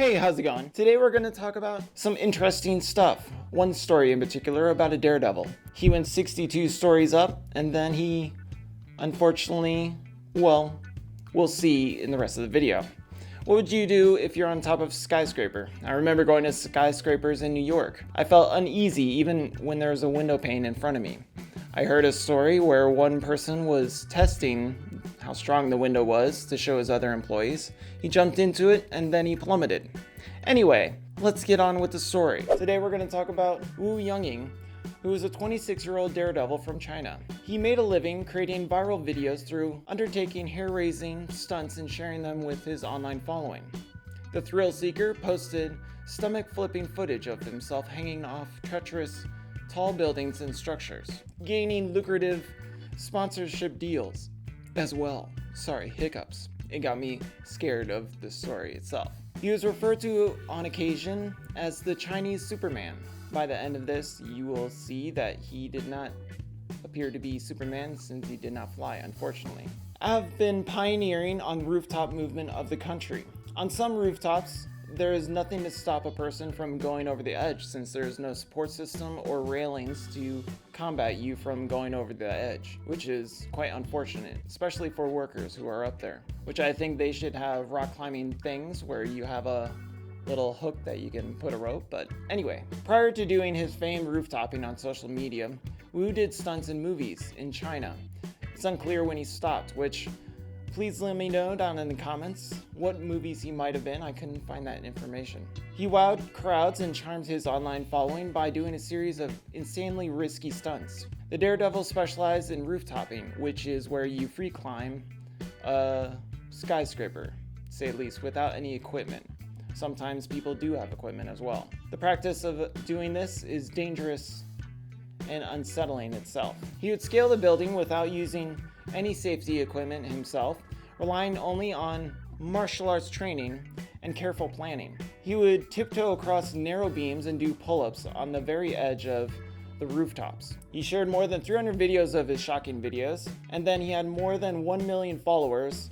Hey, how's it going? Today we're going to talk about some interesting stuff. One story in particular about a daredevil. He went 62 stories up and then he, unfortunately, we'll see in the rest of the video. What would you do if you're on top of a skyscraper? I remember going to skyscrapers in New York. I felt uneasy even when there was a window pane in front of me. I heard a story where one person was testing how strong the window was to show his other employees. He jumped into it and then he plummeted. Anyway, let's get on with the story. Today we're going to talk about Wu Yongying, who is a 26-year-old daredevil from China. He made a living creating viral videos through undertaking hair-raising stunts and sharing them with his online following. The thrill seeker posted stomach-flipping footage of himself hanging off treacherous tall buildings and structures, gaining lucrative sponsorship deals as well. Sorry, hiccups. It got me scared of the story itself. He was referred to on occasion as the Chinese Superman. By the end of this, you will see that he did not appear to be Superman since he did not fly, unfortunately. I've been pioneering on rooftop movement of the country. On some rooftops, there is nothing to stop a person from going over the edge since there is no support system or railings to combat you from going over the edge, which is quite unfortunate, especially for workers who are up there, which I think they should have rock climbing things where you have a little hook that you can put a rope. But anyway, prior to doing his famed rooftoping on social media, Wu did stunts in movies in China. It's unclear when he stopped, which please let me know down in the comments what movies he might have been. I couldn't find that information. He wowed crowds and charmed his online following by doing a series of insanely risky stunts. The daredevil specialized in rooftoping, which is where you free climb a skyscraper, to say at least, without any equipment. Sometimes people do have equipment as well. The practice of doing this is dangerous and unsettling itself. He would scale the building without using any safety equipment himself, relying only on martial arts training and careful planning. He would tiptoe across narrow beams and do pull-ups on the very edge of the rooftops. He shared more than 300 videos of his shocking videos, and then he had more than 1 million followers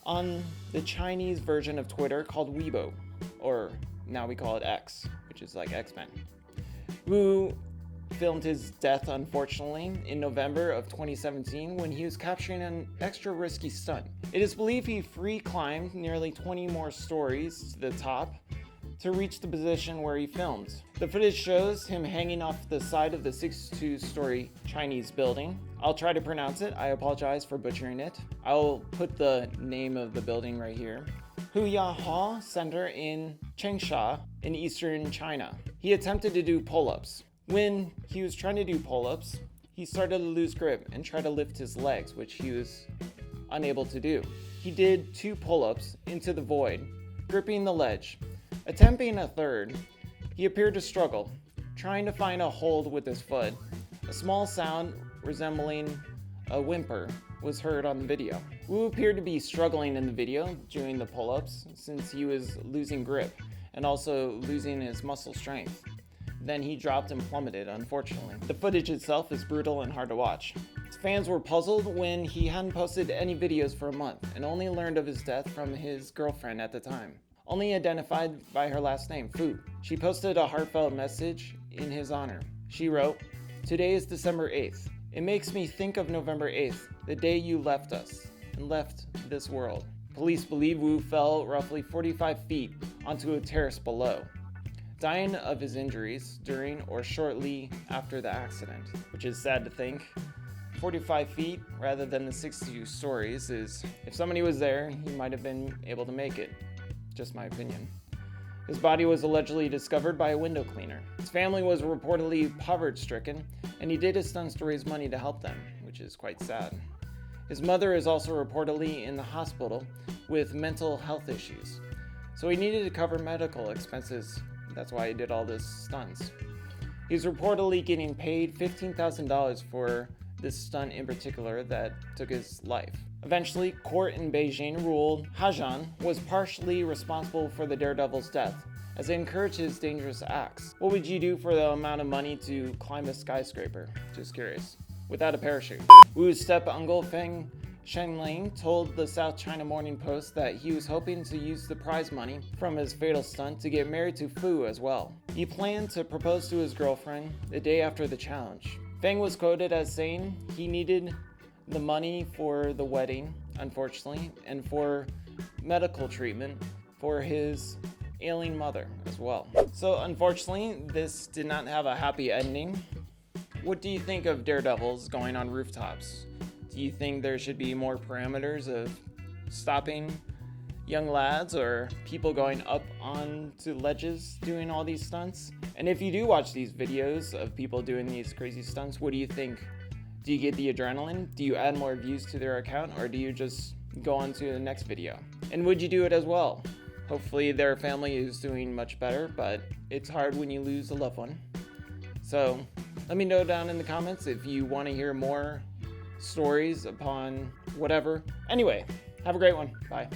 on the Chinese version of Twitter called Weibo, or now we call it X, which is like X-Men. Wu filmed his death, unfortunately, in November of 2017 when he was capturing an extra risky stunt. It is believed he free climbed nearly 20 more stories to the top to reach the position where he filmed. The footage shows him hanging off the side of the 62-story Chinese building. I'll try to pronounce it. I apologize for butchering it. I'll put the name of the building right here. Huyahua Center in Changsha in eastern China. He attempted to do pull-ups. When he was trying to do pull-ups, he started to lose grip and try to lift his legs, which he was unable to do. He did 2 pull-ups into the void, gripping the ledge. Attempting a third, he appeared to struggle, trying to find a hold with his foot. A small sound resembling a whimper was heard on the video. Wu appeared to be struggling in the video doing the pull-ups since he was losing grip and also losing his muscle strength. Then he dropped and plummeted, unfortunately. The footage itself is brutal and hard to watch. His fans were puzzled when he hadn't posted any videos for a month and only learned of his death from his girlfriend at the time, only identified by her last name, Fu. She posted a heartfelt message in his honor. She wrote, "Today is December 8th. It makes me think of November 8th, the day you left us and left this world." Police believe Wu fell roughly 45 feet onto a terrace below, dying of his injuries during or shortly after the accident, which is sad to think. 45 feet rather than the 62 stories is, if somebody was there, he might have been able to make it. Just my opinion. His body was allegedly discovered by a window cleaner. His family was reportedly poverty-stricken, and he did his stunts to raise money to help them, which is quite sad. His mother is also reportedly in the hospital with mental health issues, so he needed to cover medical expenses. That's why he did all this stunts. He's reportedly getting paid $15,000 for this stunt in particular that took his life. Eventually, court in Beijing ruled Hajan was partially responsible for the daredevil's death, as it encouraged his dangerous acts. What would you do for the amount of money to climb a skyscraper? Just curious. Without a parachute. Wu's step-uncle Feng Shen Ling told the South China Morning Post that he was hoping to use the prize money from his fatal stunt to get married to Fu as well. He planned to propose to his girlfriend the day after the challenge. Feng was quoted as saying he needed the money for the wedding, unfortunately, and for medical treatment for his ailing mother as well. So unfortunately, this did not have a happy ending. What do you think of daredevils going on rooftops? Do you think there should be more parameters of stopping young lads or people going up onto ledges doing all these stunts? And if you do watch these videos of people doing these crazy stunts, what do you think? Do you get the adrenaline? Do you add more views to their account, or do you just go on to the next video? And would you do it as well? Hopefully their family is doing much better, but it's hard when you lose a loved one. So let me know down in the comments if you want to hear more stories upon whatever. Anyway, have a great one. Bye.